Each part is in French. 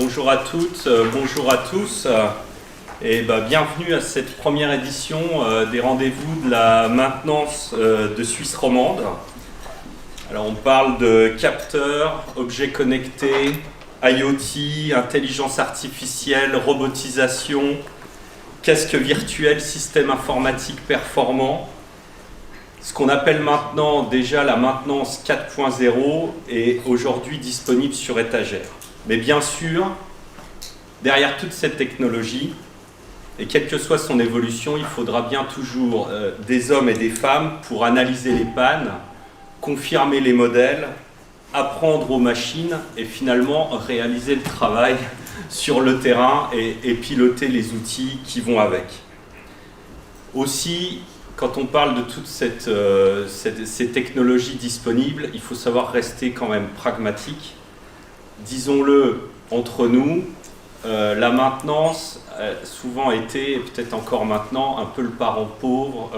Bonjour à toutes, bonjour à tous, et bienvenue à cette première édition des rendez-vous de la maintenance de Suisse romande. Alors on parle de capteurs, objets connectés, IoT, intelligence artificielle, robotisation, casque virtuel, système informatique performant. Ce qu'on appelle maintenant déjà la maintenance 4.0 est aujourd'hui disponible sur étagère. Mais bien sûr, derrière toute cette technologie, et quelle que soit son évolution, il faudra bien toujours des hommes et des femmes pour analyser les pannes, confirmer les modèles, apprendre aux machines et finalement réaliser le travail sur le terrain et piloter les outils qui vont avec. Aussi, quand on parle de toutes ces technologies disponibles, il faut savoir rester quand même pragmatique. Disons-le entre nous, la maintenance a souvent été, et peut-être encore maintenant, un peu le parent pauvre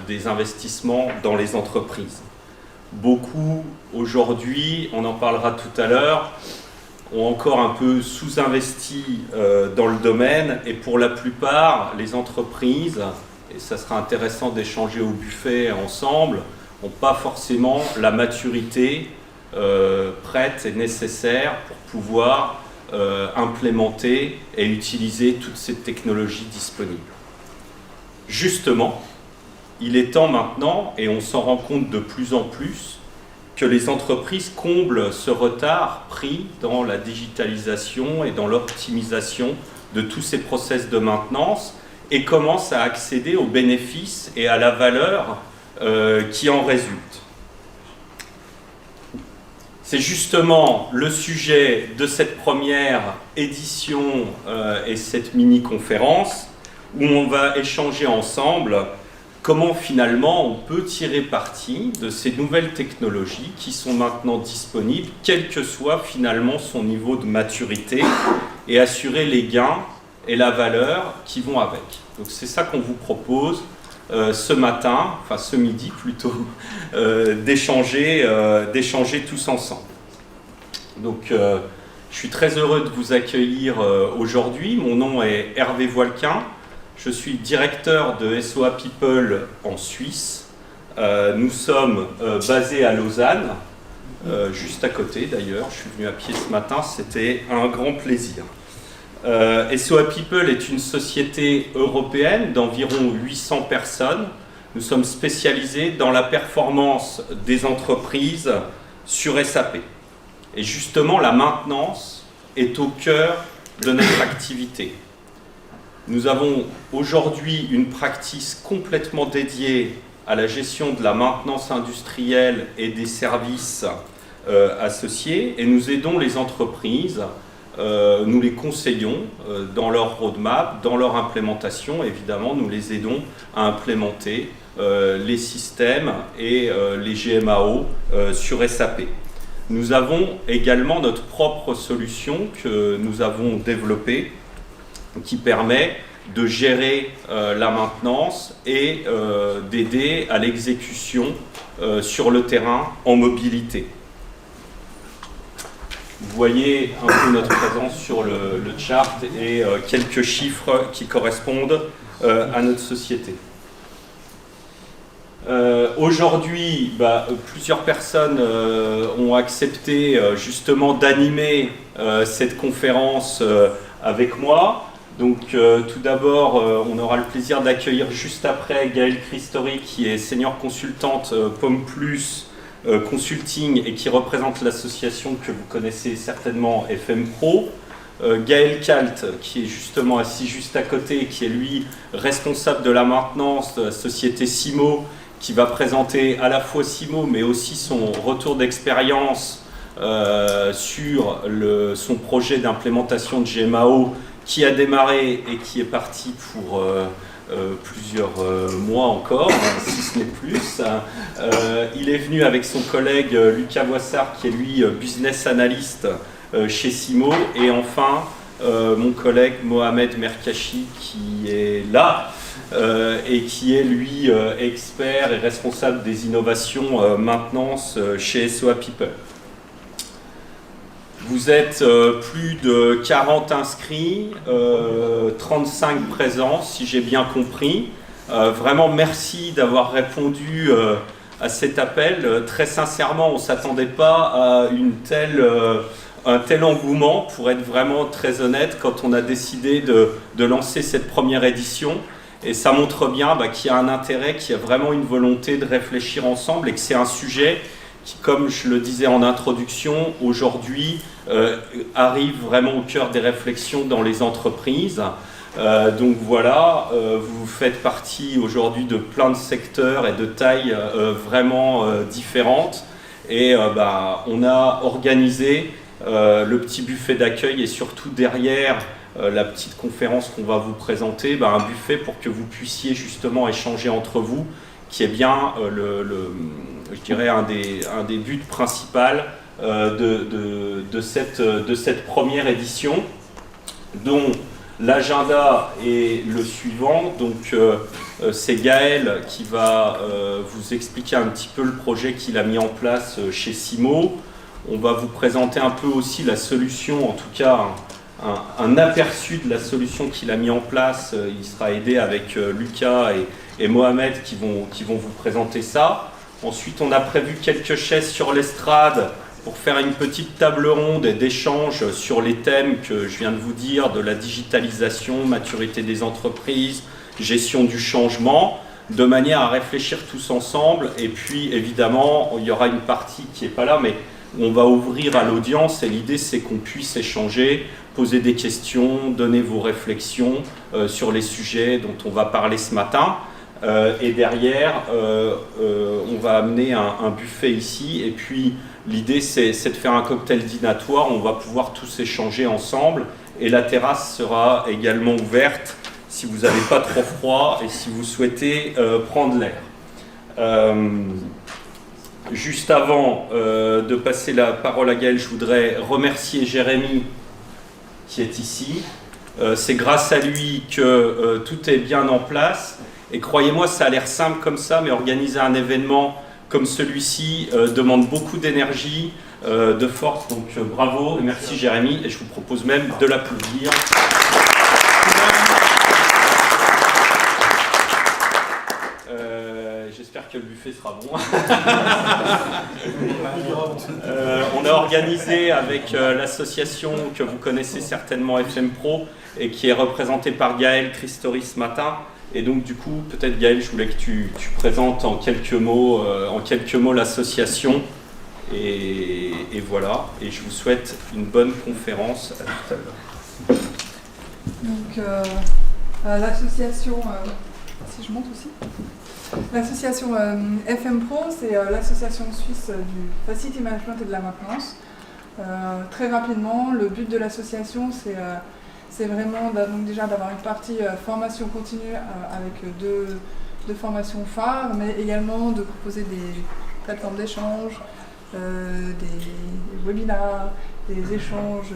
des investissements dans les entreprises. Beaucoup, aujourd'hui, on en parlera tout à l'heure, ont encore un peu sous-investi dans le domaine, et pour la plupart, les entreprises, et ça sera intéressant d'échanger au buffet ensemble, n'ont pas forcément la maturité prête et nécessaire pour pouvoir implémenter et utiliser toutes ces technologies disponibles. Justement, il est temps maintenant, et on s'en rend compte de plus en plus, que les entreprises comblent ce retard pris dans la digitalisation et dans l'optimisation de tous ces process de maintenance et commencent à accéder aux bénéfices et à la valeur qui en résulte. C'est justement le sujet de cette première édition et cette mini-conférence où on va échanger ensemble comment finalement on peut tirer parti de ces nouvelles technologies qui sont maintenant disponibles, quel que soit finalement son niveau de maturité, et assurer les gains et la valeur qui vont avec. Donc c'est ça qu'on vous propose ce matin, enfin ce midi plutôt, d'échanger tous ensemble. Donc je suis très heureux de vous accueillir aujourd'hui. Mon nom est Hervé Voilquin. Je suis directeur de SOA People en Suisse. Nous sommes basés à Lausanne, juste à côté d'ailleurs. Je suis venu à pied ce matin, c'était un grand plaisir. SOA People est une société européenne d'environ 800 personnes. Nous sommes spécialisés dans la performance des entreprises sur SAP. Et justement, la maintenance est au cœur de notre activité. Nous avons aujourd'hui une practice complètement dédiée à la gestion de la maintenance industrielle et des services associés, et nous aidons les entreprises, nous les conseillons dans leur roadmap, dans leur implémentation. Évidemment, nous les aidons à implémenter les systèmes et les GMAO sur SAP. Nous avons également notre propre solution que nous avons développée, qui permet de gérer la maintenance et d'aider à l'exécution sur le terrain en mobilité. Vous voyez un peu notre présence sur le chart et quelques chiffres qui correspondent à notre société. Aujourd'hui, plusieurs personnes ont accepté justement d'animer cette conférence avec moi. Donc tout d'abord, on aura le plaisir d'accueillir juste après Gaëlle Christori, qui est senior consultante POM+, Consulting, et qui représente l'association que vous connaissez certainement, FM Pro. Gaël Kalt, qui est justement assis juste à côté, qui est lui responsable de la maintenance de la société Simo, qui va présenter à la fois Simo, mais aussi son retour d'expérience sur son projet d'implémentation de GMAO, qui a démarré et qui est parti pour plusieurs mois encore, si ce n'est plus. Il est venu avec son collègue Lucas Boissard, qui est lui business analyst chez Simo, et enfin mon collègue Mohamed Merkachi, qui est là et qui est lui expert et responsable des innovations maintenance chez SOA People. Vous êtes plus de 40 inscrits, 35 présents, si j'ai bien compris. Vraiment, merci d'avoir répondu à cet appel. Très sincèrement, on ne s'attendait pas à un tel engouement, pour être vraiment très honnête, quand on a décidé de lancer cette première édition. Et ça montre bien qu'il y a un intérêt, qu'il y a vraiment une volonté de réfléchir ensemble et que c'est un sujet qui, comme je le disais en introduction, aujourd'hui arrive vraiment au cœur des réflexions dans les entreprises. Donc voilà, vous faites partie aujourd'hui de plein de secteurs et de tailles vraiment différentes. Et on a organisé le petit buffet d'accueil et surtout derrière la petite conférence qu'on va vous présenter, un buffet pour que vous puissiez justement échanger entre vous, qui est bien je dirais un des buts principaux de cette première édition, dont l'agenda est le suivant. Donc c'est Gaël qui va vous expliquer un petit peu le projet qu'il a mis en place chez Simo. On va vous présenter un peu aussi la solution, en tout cas un aperçu de la solution qu'il a mis en place. Il sera aidé avec Lucas et Mohamed qui vont vous présenter ça. Ensuite, on a prévu quelques chaises sur l'estrade pour faire une petite table ronde d'échange sur les thèmes que je viens de vous dire, de la digitalisation, maturité des entreprises, gestion du changement, de manière à réfléchir tous ensemble. Et puis, évidemment, il y aura une partie qui n'est pas là, mais on va ouvrir à l'audience, et l'idée c'est qu'on puisse échanger, poser des questions, donner vos réflexions sur les sujets dont on va parler ce matin. Et derrière, on va amener un buffet ici, et puis l'idée c'est de faire un cocktail dînatoire. On va pouvoir tous échanger ensemble, et la terrasse sera également ouverte si vous n'avez pas trop froid et si vous souhaitez prendre l'air. Juste avant de passer la parole à Gaël, je voudrais remercier Jérémy qui est ici. C'est grâce à lui que tout est bien en place. Et croyez-moi, ça a l'air simple comme ça, mais organiser un événement comme celui-ci demande beaucoup d'énergie, de force. Donc bravo et merci Jérémy. Et je vous propose même de l'applaudir. J'espère que le buffet sera bon. On a organisé avec l'association que vous connaissez certainement, FM Pro, et qui est représentée par Gaël Christori ce matin. Et donc du coup, peut-être Gaël, je voulais que tu présentes en quelques mots l'association. Et voilà. Et je vous souhaite une bonne conférence. À tout à l'heure. Donc l'association, si je monte aussi. L'association FM Pro, c'est l'association suisse du Facility Management et de la maintenance. Très rapidement, le but de l'association, c'est vraiment donc déjà d'avoir une partie formation continue avec deux formations phares, mais également de proposer des plateformes d'échange, des webinars, des échanges.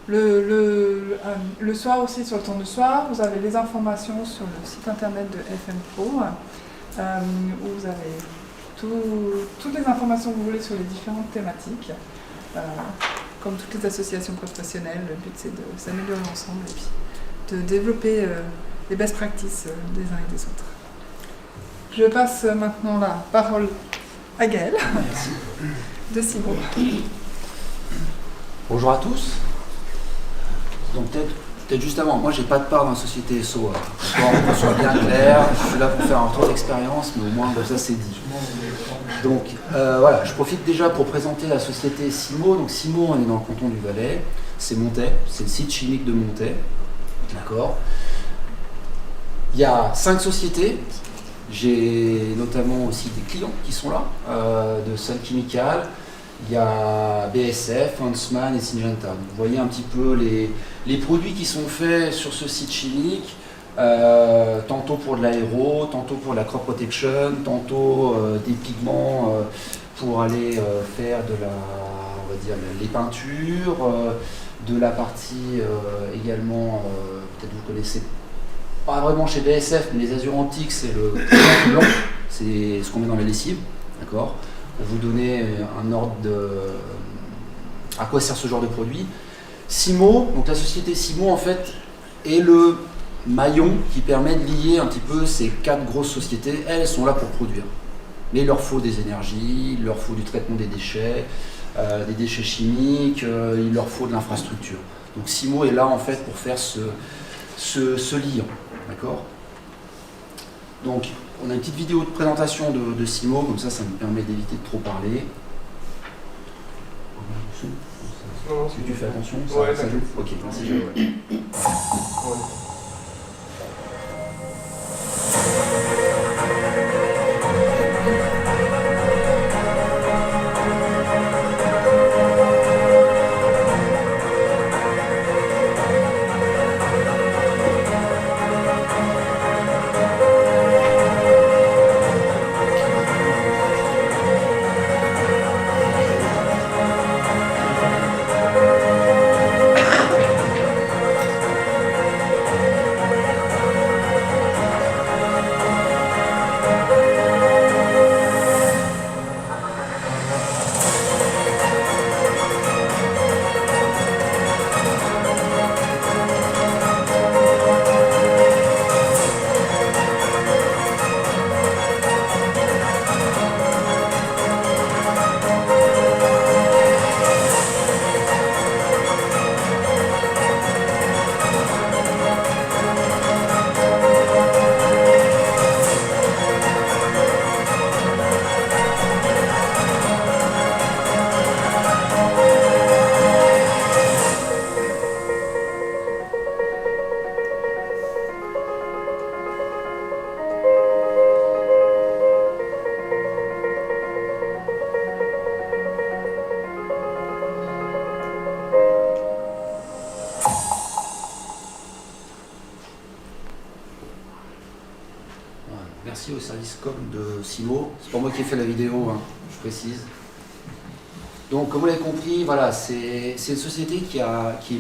Le soir aussi, sur le temps de soir, vous avez les informations sur le site internet de FM Pro, où vous avez toutes les informations que vous voulez sur les différentes thématiques. Comme toutes les associations professionnelles, le but c'est de s'améliorer ensemble et puis de développer les best practices des uns et des autres. Je passe maintenant la parole à Gaël de Simo. Bonjour à tous. Donc peut-être juste avant, moi j'ai pas de part dans la société SO, pour qu'on soit bien clair, je suis là pour faire un retour d'expérience, mais au moins comme ça c'est dit. Donc voilà, je profite déjà pour présenter la société Simo. Donc Simo, on est dans le canton du Valais, c'est Montaix, c'est le site chimique de Montaix, d'accord. Il y a 5 sociétés, j'ai notamment aussi des clients qui sont là, de Sun Chemical. Il y a BSF, Huntsman et Syngenta. Vous voyez un petit peu les produits qui sont faits sur ce site chimique, tantôt pour de l'aéro, tantôt pour la crop protection, tantôt des pigments pour aller faire on va dire, les peintures, de la partie également, peut-être vous connaissez pas vraiment chez BSF, mais les azurantiques, c'est le blanc, c'est ce qu'on met dans la lessive, d'accord. Pour vous donner un ordre à quoi sert ce genre de produit. Simo, donc la société Simo en fait est le maillon qui permet de lier un petit peu ces 4 grosses sociétés. Elles sont là pour produire. Mais il leur faut des énergies, il leur faut du traitement des déchets chimiques, il leur faut de l'infrastructure. Donc Simo est là en fait pour faire ce lien. D'accord ? Donc on a une petite vidéo de présentation de Simo, comme ça me permet d'éviter de trop parler. Est-ce que tu fais attention ? Ça joue ? Ok, merci. Merci au service com de Simo. C'est pas moi qui ai fait la vidéo, hein, je précise. Donc, comme vous l'avez compris, voilà, c'est une société qui est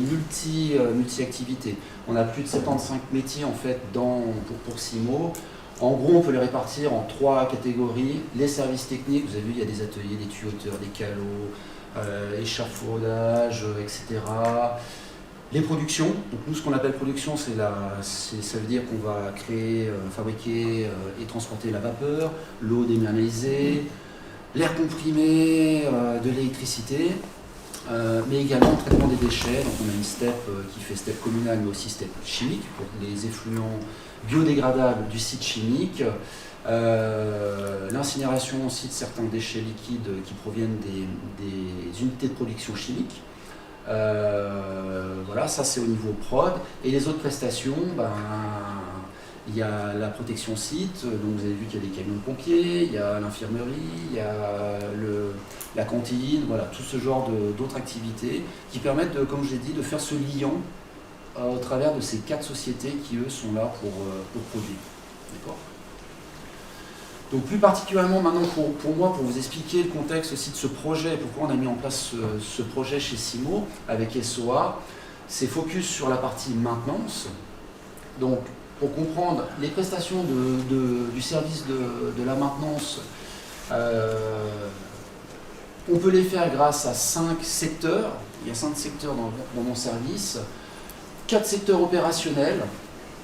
multi-activité. On a plus de 75 métiers en fait pour Simo. En gros, on peut les répartir en 3 catégories. Les services techniques, vous avez vu, il y a des ateliers, des tuyauteurs, des calots, échafaudage, etc. Les productions, donc nous ce qu'on appelle production, ça veut dire qu'on va créer, fabriquer et transporter la vapeur, l'eau déminéralisée, l'air comprimé, de l'électricité, mais également le traitement des déchets. Donc on a une STEP qui fait STEP communale mais aussi STEP chimique pour les effluents biodégradables du site chimique, l'incinération aussi de certains déchets liquides qui proviennent des unités de production chimique. Voilà, ça c'est au niveau prod. Et les autres prestations, il y a la protection site, donc vous avez vu qu'il y a des camions de pompiers, il y a l'infirmerie, il y a la cantine, voilà, tout ce genre d'autres activités qui permettent, comme je l'ai dit, de faire ce lien au travers de ces 4 sociétés qui eux sont là pour produire. D'accord ? Donc plus particulièrement maintenant pour moi, pour vous expliquer le contexte aussi de ce projet, pourquoi on a mis en place ce projet chez Simo avec SOA, c'est focus sur la partie maintenance. Donc pour comprendre les prestations du service de la maintenance, on peut les faire grâce à 5 secteurs. Il y a 5 secteurs dans mon service, 4 secteurs opérationnels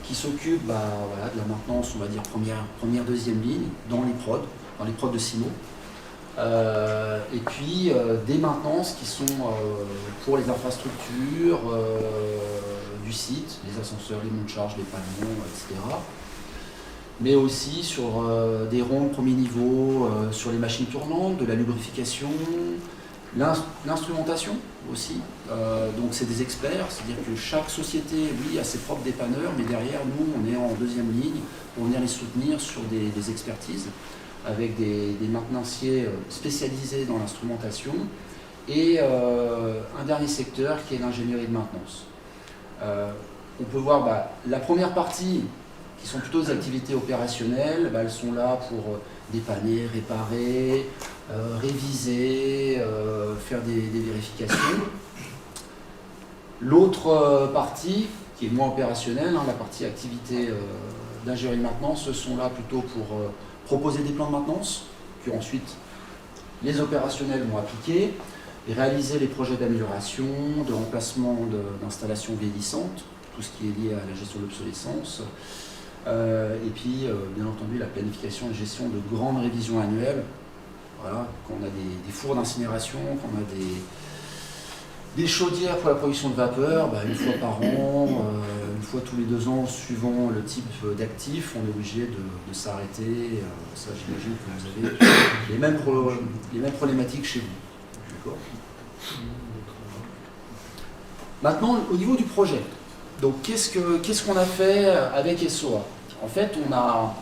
qui s'occupent voilà, de la maintenance, on va dire première, deuxième ligne, dans les prods de Simo. Et puis des maintenances qui sont pour les infrastructures du site, les ascenseurs, les monts de charge, les panneaux, etc. Mais aussi sur des ronds premier niveau, sur les machines tournantes, de la lubrification, l'instrumentation aussi. Donc c'est des experts, c'est-à-dire que chaque société, oui, a ses propres dépanneurs, mais derrière nous, on est en deuxième ligne pour venir les soutenir sur des expertises avec des maintenanciers spécialisés dans l'instrumentation et un dernier secteur qui est l'ingénierie de maintenance. On peut voir la première partie qui sont plutôt des activités opérationnelles, elles sont là pour dépanner, réparer, réviser, faire des vérifications. L'autre partie, qui est moins opérationnelle, la partie activité d'ingénierie de maintenance, ce sont là plutôt pour proposer des plans de maintenance, que ensuite les opérationnels vont appliquer, et réaliser les projets d'amélioration, de remplacement d'installations vieillissantes, tout ce qui est lié à la gestion de l'obsolescence, et puis bien entendu la planification et gestion de grandes révisions annuelles. Voilà, quand on a des fours d'incinération, quand on a des chaudières pour la production de vapeur, une fois par an, une fois tous les 2 ans, suivant le type d'actif, on est obligé de s'arrêter. Ça, j'imagine que vous avez les mêmes problématiques chez vous. D'accord. Maintenant, au niveau du projet, donc qu'est-ce qu'on a fait avec SOA? En fait, on a,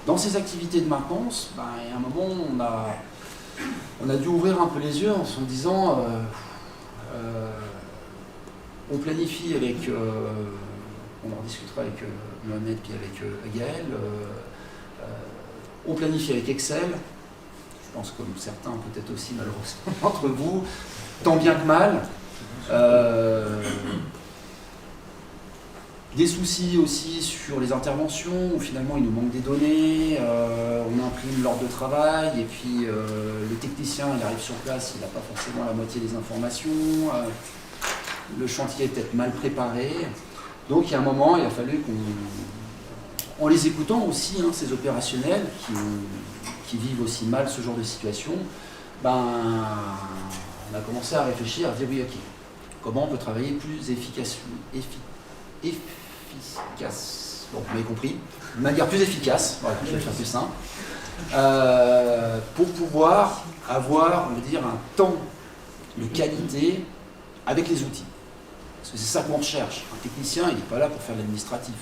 dans ces activités de maintenance, à un moment, on a dû ouvrir un peu les yeux en se disant, on planifie avec, on en discutera avec Mohamed et avec Gaël, on planifie avec Excel, je pense comme certains peut-être aussi malheureusement d'entre vous, tant bien que mal. Des soucis aussi sur les interventions, où finalement il nous manque des données, on imprime l'ordre de travail, et puis le technicien il arrive sur place, il n'a pas forcément la moitié des informations, le chantier est peut-être mal préparé. Donc il y a un moment, il a fallu en les écoutant aussi, ces opérationnels qui vivent aussi mal ce genre de situation, on a commencé à réfléchir, à dire oui, ok, comment on peut travailler plus efficace, bon, vous m'avez compris, de manière plus efficace, voilà, je vais faire plus simple, pour pouvoir avoir, on va dire, un temps de qualité avec les outils. Parce que c'est ça qu'on recherche. Un technicien, il n'est pas là pour faire de l'administratif.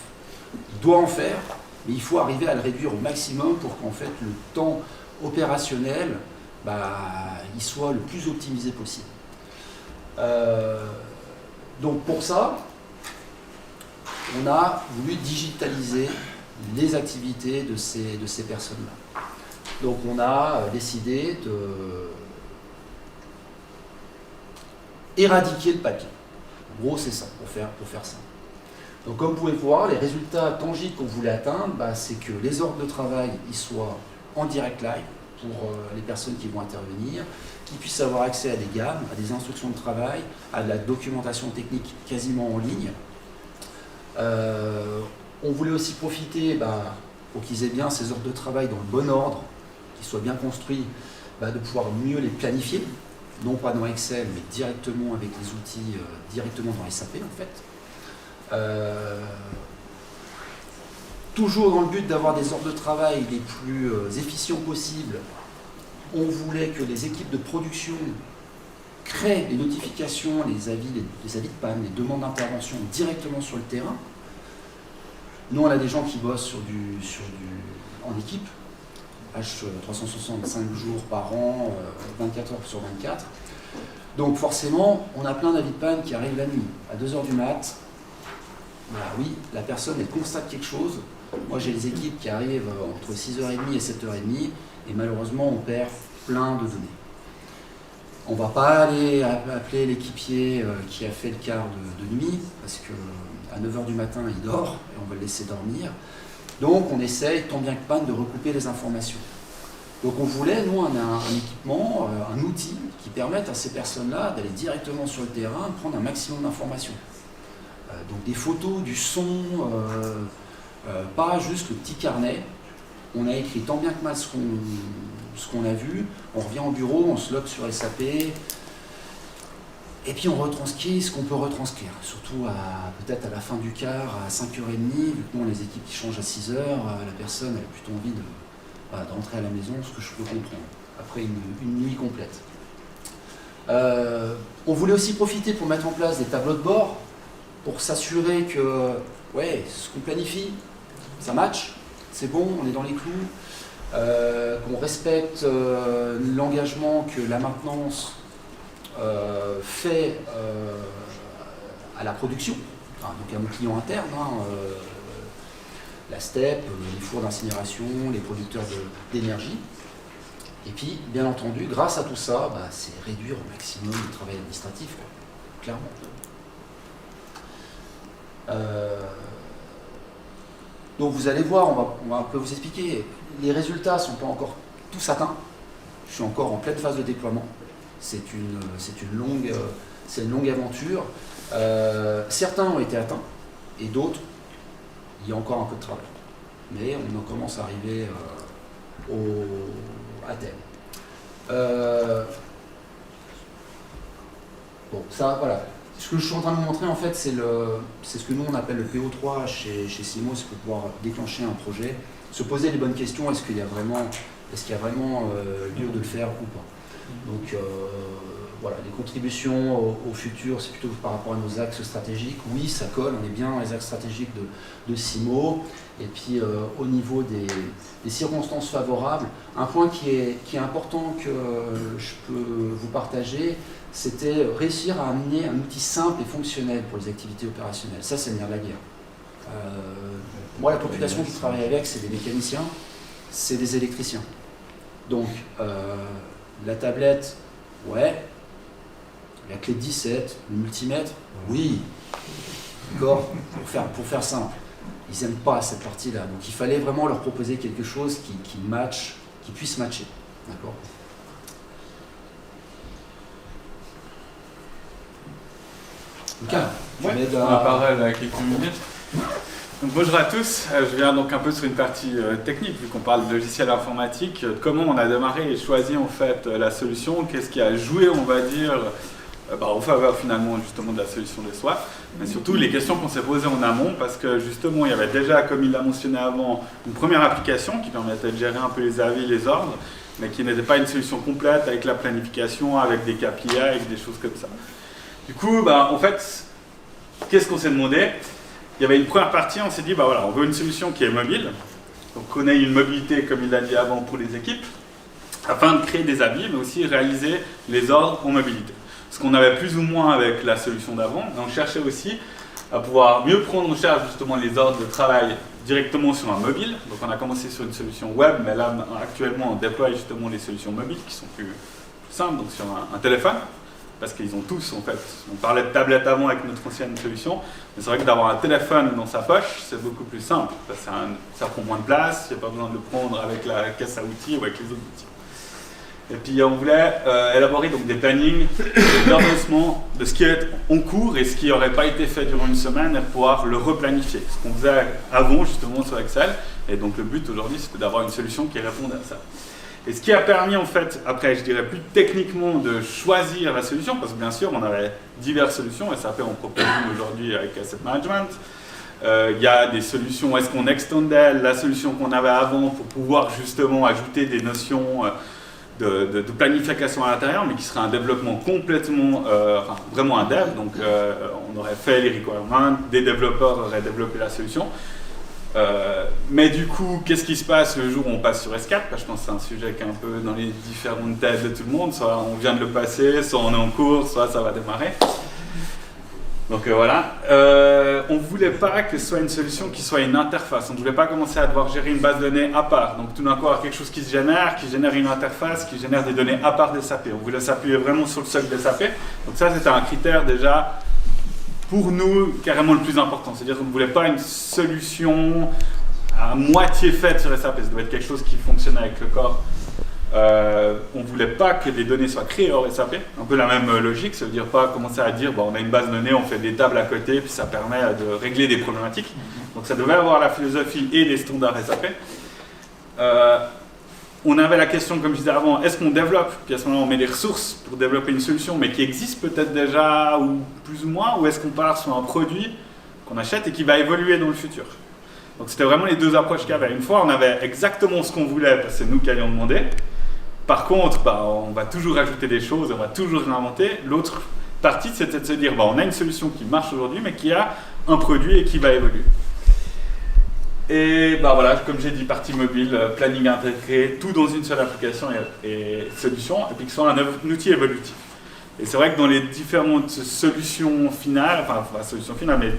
Il doit en faire, mais il faut arriver à le réduire au maximum pour qu'en fait le temps opérationnel, il soit le plus optimisé possible. Donc pour ça, on a voulu digitaliser les activités de ces personnes-là. Donc on a décidé de éradiquer le papier. En gros, c'est ça, pour faire ça. Donc comme vous pouvez voir, les résultats tangibles qu'on voulait atteindre, c'est que les ordres de travail ils soient en direct live pour les personnes qui vont intervenir, qu'ils puissent avoir accès à des gammes, à des instructions de travail, à de la documentation technique quasiment en ligne. On voulait aussi profiter, pour qu'ils aient bien ces ordres de travail dans le bon ordre, qu'ils soient bien construits, de pouvoir mieux les planifier, non pas dans Excel, mais directement avec les outils, directement dans SAP en fait. Toujours dans le but d'avoir des ordres de travail les plus efficients possibles, on voulait que les équipes de production créent les notifications, les avis de panne, les demandes d'intervention directement sur le terrain. Nous, on a des gens qui bossent en équipe, H365 jours par an, 24 heures sur 24. Donc forcément, on a plein d'avis de panne qui arrivent la nuit, à 2h du mat. Oui, la personne, elle constate quelque chose. Moi, j'ai des équipes qui arrivent entre 6h30 et 7h30, et malheureusement, on perd plein de données. On ne va pas aller appeler l'équipier qui a fait le quart de nuit, parce qu'à 9h du matin, il dort, et on va le laisser dormir. Donc, on essaye, tant bien que mal, de recouper les informations. Donc, on voulait, nous, un équipement, un outil qui permette à ces personnes-là d'aller directement sur le terrain, prendre un maximum d'informations. Donc, des photos, du son, pas juste le petit carnet. On a écrit tant bien que mal ce qu'on a vu, on revient au bureau, on se log sur SAP, et puis on retranscrit ce qu'on peut retranscrire, surtout peut-être à la fin du quart, à 5h30, vu que les équipes qui changent à 6h, la personne elle a plutôt envie de rentrer à la maison, ce que je peux comprendre, après une nuit complète. On voulait aussi profiter pour mettre en place des tableaux de bord, pour s'assurer que ce qu'on planifie, ça match, c'est bon, on est dans les clous, qu'on respecte l'engagement que la maintenance fait à la production, donc à nos clients internes, la STEP, les fours d'incinération, les producteurs d'énergie. Et puis, bien entendu, grâce à tout ça, c'est réduire au maximum le travail administratif, clairement. Donc vous allez voir, on va un peu vous expliquer, les résultats ne sont pas encore tous atteints, je suis encore en pleine phase de déploiement, C'est une longue aventure. Certains ont été atteints et d'autres, il y a encore un peu de travail. Mais on en commence à arriver à terme. Bon, ça, voilà. Ce que je suis en train de vous montrer, en fait, c'est ce que nous, on appelle le PO3 chez Simo, c'est pour pouvoir déclencher un projet, se poser les bonnes questions, est-ce qu'il y a vraiment lieu de le faire ou pas. Donc, voilà, les contributions au futur, c'est plutôt par rapport à nos axes stratégiques. Oui, ça colle, on est bien dans les axes stratégiques de Simo. Et puis, au niveau des circonstances favorables, un point qui est important que je peux vous partager, c'était réussir à amener un outil simple et fonctionnel pour les activités opérationnelles. Ça, c'est le nerf de la guerre. Moi, la population qui travaille avec, c'est des mécaniciens, c'est des électriciens. Donc, la tablette, ouais. La clé 17, le multimètre, oui. D'accord, pour faire simple. Ils n'aiment pas cette partie-là. Donc, il fallait vraiment leur proposer quelque chose qui match, qui puisse matcher. D'accord. On a parlé avec quelques minutes. Donc, bonjour à tous, je viens donc un peu sur une partie technique, vu qu'on parle de logiciel informatique, comment on a démarré et choisi en fait la solution, qu'est-ce qui a joué, on va dire, en faveur finalement justement de la solution de soi, mais surtout les questions qu'on s'est posées en amont, parce que justement il y avait déjà, comme il l'a mentionné avant, une première application qui permettait de gérer un peu les avis, les ordres, mais qui n'était pas une solution complète avec la planification, avec des KPI, avec des choses comme ça. Du coup, en fait, qu'est-ce qu'on s'est demandé? Il y avait une première partie, on s'est dit, voilà, on veut une solution qui est mobile, donc qu'on ait une mobilité, comme il l'a dit avant, pour les équipes, afin de créer des avis, mais aussi réaliser les ordres en mobilité. Ce qu'on avait plus ou moins avec la solution d'avant, mais on cherchait aussi à pouvoir mieux prendre en charge justement les ordres de travail directement sur un mobile. Donc on a commencé sur une solution web, mais là actuellement on déploie justement les solutions mobiles qui sont plus simples, donc sur un téléphone. Parce qu'ils ont tous, en fait, on parlait de tablette avant avec notre ancienne solution, mais c'est vrai que d'avoir un téléphone dans sa poche, c'est beaucoup plus simple, parce que ça prend moins de place, il n'y a pas besoin de le prendre avec la caisse à outils ou avec les autres outils. Et puis on voulait élaborer donc des plannings d'avancement de ce qui est en cours et ce qui n'aurait pas été fait durant une semaine et pouvoir le replanifier, ce qu'on faisait avant justement sur Excel. Et donc le but aujourd'hui, c'était d'avoir une solution qui répondait à ça. Et ce qui a permis, en fait, après, je dirais plus techniquement, de choisir la solution, parce que bien sûr, on avait diverses solutions, SAP on propose aujourd'hui avec Asset Management. Il y a des solutions, est-ce qu'on extendait la solution qu'on avait avant pour pouvoir justement ajouter des notions de planification à l'intérieur, mais qui serait un développement complètement, vraiment un dev, donc on aurait fait les requirements, des développeurs auraient développé la solution. Mais du coup, qu'est-ce qui se passe le jour où on passe sur S4? Parce que je pense que c'est un sujet qui est un peu dans les différentes têtes de tout le monde. Soit on vient de le passer, soit on est en cours, soit ça va démarrer. Donc voilà. On ne voulait pas que ce soit une solution qui soit une interface. On ne voulait pas commencer à devoir gérer une base de données à part. Donc tout d'un coup, avoir quelque chose qui génère une interface, qui génère des données à part des SAP. On voulait s'appuyer vraiment sur le socle des SAP. Donc ça, c'était un critère déjà pour nous, carrément le plus important. C'est-à-dire qu'on ne voulait pas une solution à moitié faite sur SAP. Ça devait être quelque chose qui fonctionnait avec le corps. On ne voulait pas que les données soient créées hors SAP. Un peu la même logique, ça veut dire pas commencer à dire on a une base de données, on fait des tables à côté, puis ça permet de régler des problématiques. Donc ça devait avoir la philosophie et les standards SAP. On avait la question, comme je disais avant, est-ce qu'on développe, puis à ce moment-là on met des ressources pour développer une solution, mais qui existe peut-être déjà, ou plus ou moins, ou est-ce qu'on part sur un produit qu'on achète et qui va évoluer dans le futur? Donc c'était vraiment les deux approches qu'il y avait. Une fois, on avait exactement ce qu'on voulait, parce que c'est nous qui allions demander. Par contre, on va toujours ajouter des choses, on va toujours réinventer. L'autre partie, c'était de se dire, on a une solution qui marche aujourd'hui, mais qui a un produit et qui va évoluer. Et voilà, comme j'ai dit, partie mobile, planning intégré, tout dans une seule application et solution, et puis que ce soit un outil évolutif. Et c'est vrai que dans les différentes solutions finales, enfin pas solution finale, mais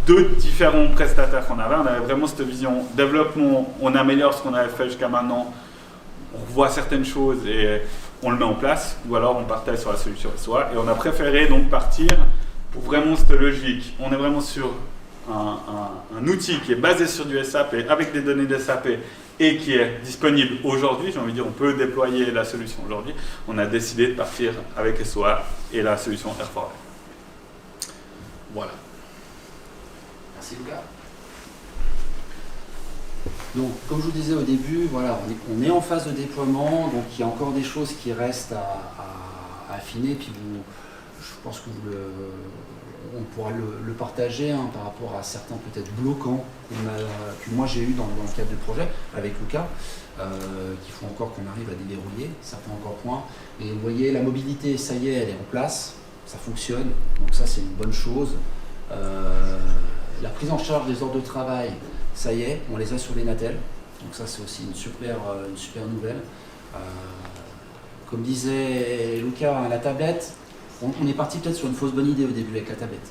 deux différents prestataires qu'on avait, on avait vraiment cette vision développement, on améliore ce qu'on avait fait jusqu'à maintenant, on revoit certaines choses et on le met en place, ou alors on partait sur la solution SOA, et on a préféré donc partir pour vraiment cette logique. On est vraiment sur un outil qui est basé sur du SAP, avec des données de SAP et qui est disponible aujourd'hui, j'ai envie de dire, on peut déployer la solution aujourd'hui, on a décidé de partir avec SOA et la solution Airforward. Voilà. Merci Lucas. Donc, comme je vous disais au début, voilà, on est en phase de déploiement, donc il y a encore des choses qui restent à affiner, puis je pense que on pourra le partager par rapport à certains peut-être bloquants que moi j'ai eu dans le cadre du projet avec Lucas, qu'il faut encore qu'on arrive à déverrouiller, certains encore points. Et vous voyez, la mobilité, ça y est, elle est en place, ça fonctionne, donc ça c'est une bonne chose. La prise en charge des ordres de travail, ça y est, on les a sur les Natel, donc ça c'est aussi une super nouvelle. Comme disait Lucas, la tablette, on est parti peut-être sur une fausse bonne idée au début avec la tablette.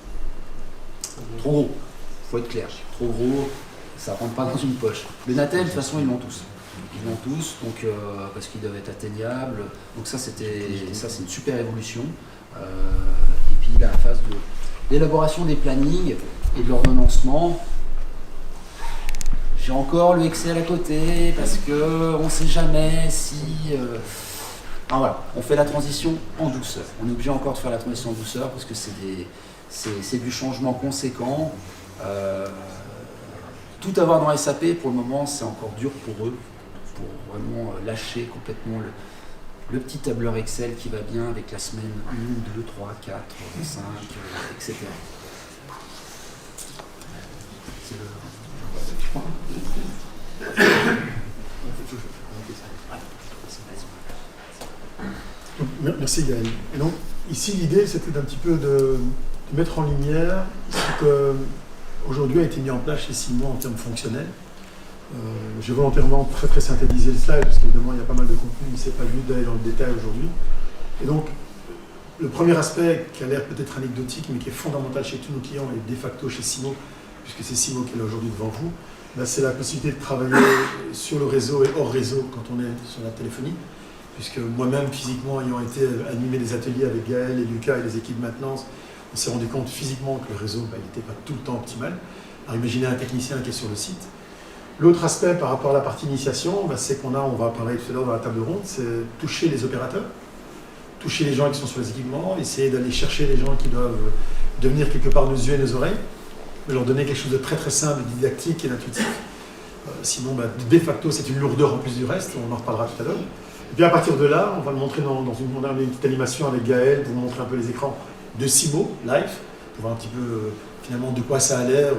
Trop gros, il faut être clair, trop gros, ça ne rentre pas dans une poche. Le Natel, de toute façon, ils l'ont tous. Ils l'ont tous, donc, parce qu'ils doivent être atteignables. Donc ça, c'est une super évolution. Et puis la phase d'élaboration des plannings et de l'ordonnancement. J'ai encore le Excel à côté parce qu'on ne sait jamais si... voilà, on fait la transition en douceur. On est obligé encore de faire la transition en douceur parce que c'est du changement conséquent. Tout avoir dans SAP, pour le moment, c'est encore dur pour eux, pour vraiment lâcher complètement le petit tableur Excel qui va bien avec la semaine 1, 2, 3, 4, 5, etc. Merci Gaël. Et donc, ici, l'idée, c'était d'un petit peu de mettre en lumière ce qu'aujourd'hui a été mis en place chez Simon en termes fonctionnels. J'ai volontairement très synthétisé le slide, parce qu'évidemment, il y a pas mal de contenu, mais ce n'est pas le but d'aller dans le détail aujourd'hui. Et donc, le premier aspect qui a l'air peut-être anecdotique, mais qui est fondamental chez tous nos clients et de facto chez Simon, puisque c'est Simon qui est là aujourd'hui devant vous, c'est la possibilité de travailler sur le réseau et hors réseau quand on est sur la téléphonie. Puisque moi-même, physiquement, ayant été animé des ateliers avec Gaël et Lucas et les équipes de maintenance, on s'est rendu compte physiquement que le réseau n'était pas tout le temps optimal. Alors imaginez un technicien qui est sur le site. L'autre aspect par rapport à la partie initiation, c'est on va parler tout à l'heure dans la table ronde, c'est toucher les opérateurs, toucher les gens qui sont sur les équipements, essayer d'aller chercher les gens qui doivent devenir quelque part nos yeux et nos oreilles, de leur donner quelque chose de très simple, didactique et d'intuitif. Sinon, de facto, c'est une lourdeur en plus du reste, on en reparlera tout à l'heure. Et puis à partir de là, on va le montrer dans une petite animation avec Gaël pour vous montrer un peu les écrans de Simo, live, pour voir un petit peu finalement de quoi ça a l'air,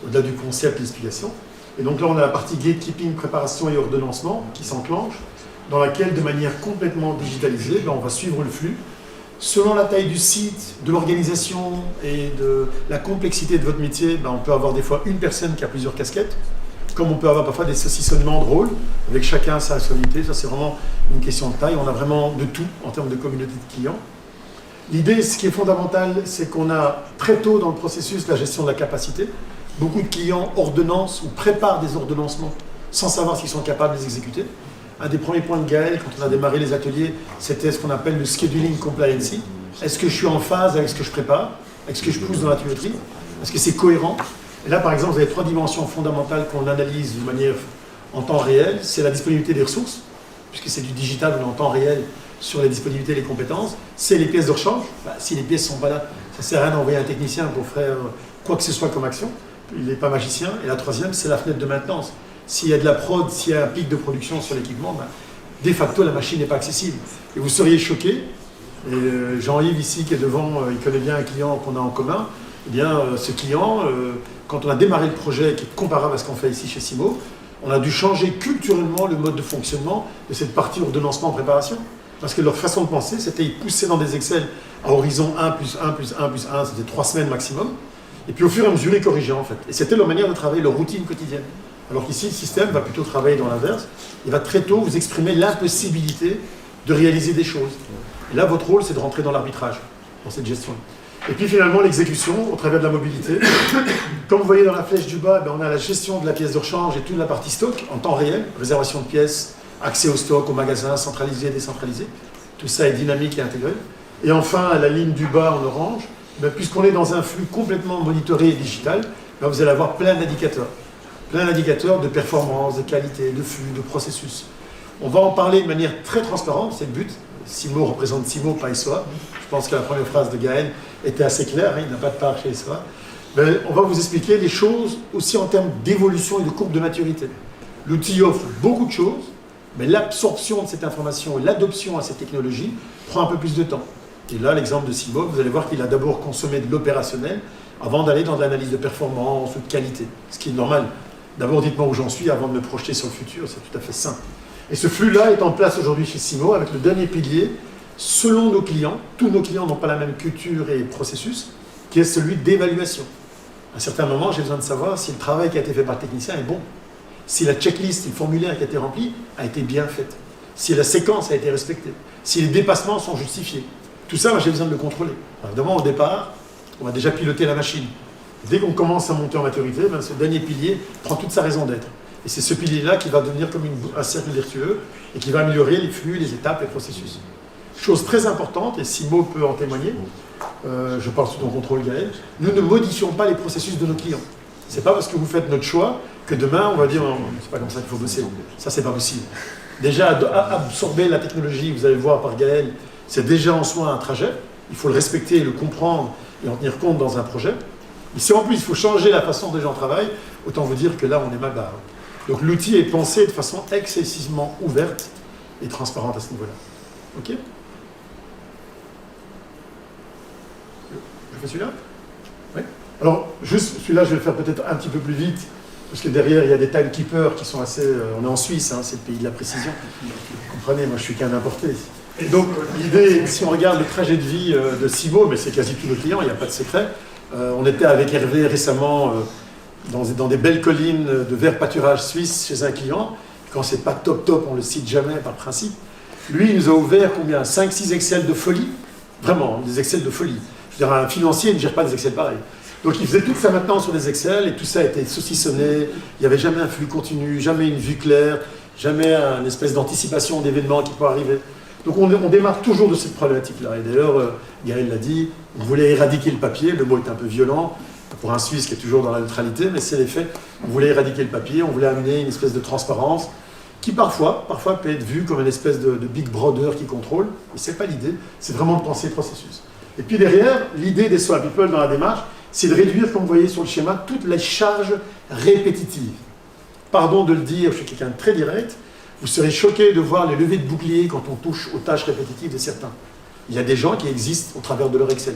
au-delà du concept et l'explication. Et donc là, on a la partie gatekeeping, préparation et ordonnancement qui s'enclenche, dans laquelle, de manière complètement digitalisée, on va suivre le flux. Selon la taille du site, de l'organisation et de la complexité de votre métier, on peut avoir des fois une personne qui a plusieurs casquettes, comme on peut avoir parfois des saucissonnements de rôles, avec chacun sa responsabilité. Ça, c'est vraiment une question de taille. On a vraiment de tout en termes de communauté de clients. L'idée, ce qui est fondamental, c'est qu'on a très tôt dans le processus la gestion de la capacité. Beaucoup de clients ordonnancent ou préparent des ordonnancements sans savoir s'ils sont capables de les exécuter. Un des premiers points de Gaël, quand on a démarré les ateliers, c'était ce qu'on appelle le scheduling compliancy. Est-ce que je suis en phase avec ce que je prépare, avec ce que je pousse dans la tuyauterie? Est-ce que c'est cohérent? Et là, par exemple, vous avez 3 dimensions fondamentales qu'on analyse de manière en temps réel. C'est la disponibilité des ressources, puisque c'est du digital, on est en temps réel sur la disponibilité et les compétences. C'est les pièces de rechange. Si les pièces ne sont pas là, ça ne sert à rien d'envoyer un technicien pour faire quoi que ce soit comme action. Il n'est pas magicien. Et la troisième, c'est la fenêtre de maintenance. S'il y a de la prod, s'il y a un pic de production sur l'équipement, de facto, la machine n'est pas accessible. Et vous seriez choqué. Et Jean-Yves, ici, qui est devant, il connaît bien un client qu'on a en commun. Eh bien, ce client, quand on a démarré le projet, qui est comparable à ce qu'on fait ici chez Simo, on a dû changer culturellement le mode de fonctionnement de cette partie ordonnancement en préparation. Parce que leur façon de penser, c'était ils poussaient dans des Excel à horizon 1 plus 1 plus 1 plus 1, c'était 3 semaines maximum. Et puis au fur et à mesure, ils corrigeaient en fait. Et c'était leur manière de travailler, leur routine quotidienne. Alors qu'ici, le système va plutôt travailler dans l'inverse. Il va très tôt vous exprimer l'impossibilité de réaliser des choses. Et là, votre rôle, c'est de rentrer dans l'arbitrage, dans cette gestion. Et puis finalement, l'exécution au travers de la mobilité. Comme vous voyez dans la flèche du bas, on a la gestion de la pièce de rechange et toute la partie stock en temps réel, réservation de pièces, accès au stock, au magasin, centralisé, décentralisé. Tout ça est dynamique et intégré. Et enfin, à la ligne du bas en orange, puisqu'on est dans un flux complètement monitoré et digital, vous allez avoir plein d'indicateurs. plein d'indicateurs de performance, de qualité, de flux, de processus. On va en parler de manière très transparente, c'est le but. CIMO représente CIMO, pas SOA. Je pense que la première phrase de Gaël était assez claire, hein, il n'a pas de part chez SOA. Mais on va vous expliquer les choses aussi en termes d'évolution et de courbe de maturité. L'outil offre beaucoup de choses, mais l'absorption de cette information et l'adoption à cette technologie prend un peu plus de temps. Et là, l'exemple de CIMO, vous allez voir qu'il a d'abord consommé de l'opérationnel avant d'aller dans de l'analyse de performance ou de qualité, ce qui est normal. D'abord, dites-moi où j'en suis avant de me projeter sur le futur, c'est tout à fait sain. Et ce flux-là est en place aujourd'hui chez CIMO avec le dernier pilier, selon nos clients. Tous nos clients n'ont pas la même culture et processus, qui est celui d'évaluation. À un certain moment, j'ai besoin de savoir si le travail qui a été fait par le technicien est bon, si la checklist, le formulaire qui a été rempli, a été bien faite, si la séquence a été respectée, si les dépassements sont justifiés. Tout ça, moi, j'ai besoin de le contrôler. Alors, évidemment, au départ, on va déjà piloter la machine. Dès qu'on commence à monter en maturité, ben, ce dernier pilier prend toute sa raison d'être. Et c'est ce pilier-là qui va devenir comme un cercle vertueux et qui va améliorer les flux, les étapes, les processus. Chose très importante, et CIMO peut en témoigner, je parle sous ton contrôle, Gaël, nous ne modifions pas les processus de nos clients. C'est pas parce que vous faites notre choix que demain, on va dire, c'est pas comme ça qu'il faut bosser. Ça, c'est pas possible. Déjà, absorber la technologie, vous allez le voir par Gaël, c'est déjà en soi un trajet. Il faut le respecter, le comprendre et en tenir compte dans un projet. Et si en plus, il faut changer la façon dont les gens travaillent, autant vous dire que là, on est mal barré. Donc l'outil est pensé de façon excessivement ouverte et transparente à ce niveau-là. OK ? Je fais celui-là ? Oui. Alors, juste celui-là, je vais le faire peut-être un petit peu plus vite, parce que derrière, il y a des timekeepers qui sont assez... on est en Suisse, hein, c'est le pays de la précision. Vous comprenez, moi, je suis qu'un importé. Et donc, l'idée, si on regarde le trajet de vie de CIMO, mais c'est quasi tous nos clients, il n'y a pas de secret. On était avec Hervé récemment... dans des belles collines de vert pâturage suisse chez un client. Quand c'est pas top, on le cite jamais par principe. Lui, il nous a ouvert combien 5-6 Excel de folie. Vraiment, des Excel de folie. Je veux dire, un financier ne gère pas des Excel pareils. Donc il faisait tout ça maintenant sur des Excel et tout ça a été saucissonné. Il n'y avait jamais un flux continu, jamais une vue claire, jamais une espèce d'anticipation d'événements qui pourraient arriver. Donc on démarre toujours de cette problématique-là. Et d'ailleurs, Gaël l'a dit, on voulait éradiquer le papier, le mot est un peu violent, pour un Suisse qui est toujours dans la neutralité, mais c'est les faits. On voulait éradiquer le papier, on voulait amener une espèce de transparence qui parfois peut être vue comme une espèce de big brother qui contrôle, mais ce n'est pas l'idée, c'est vraiment de penser le processus. Et puis derrière, l'idée des SOA People dans la démarche, c'est de réduire, comme vous voyez sur le schéma, toutes les charges répétitives. Pardon de le dire, je suis quelqu'un de très direct, vous serez choqués de voir les levées de boucliers quand on touche aux tâches répétitives de certains. Il y a des gens qui existent au travers de leur Excel.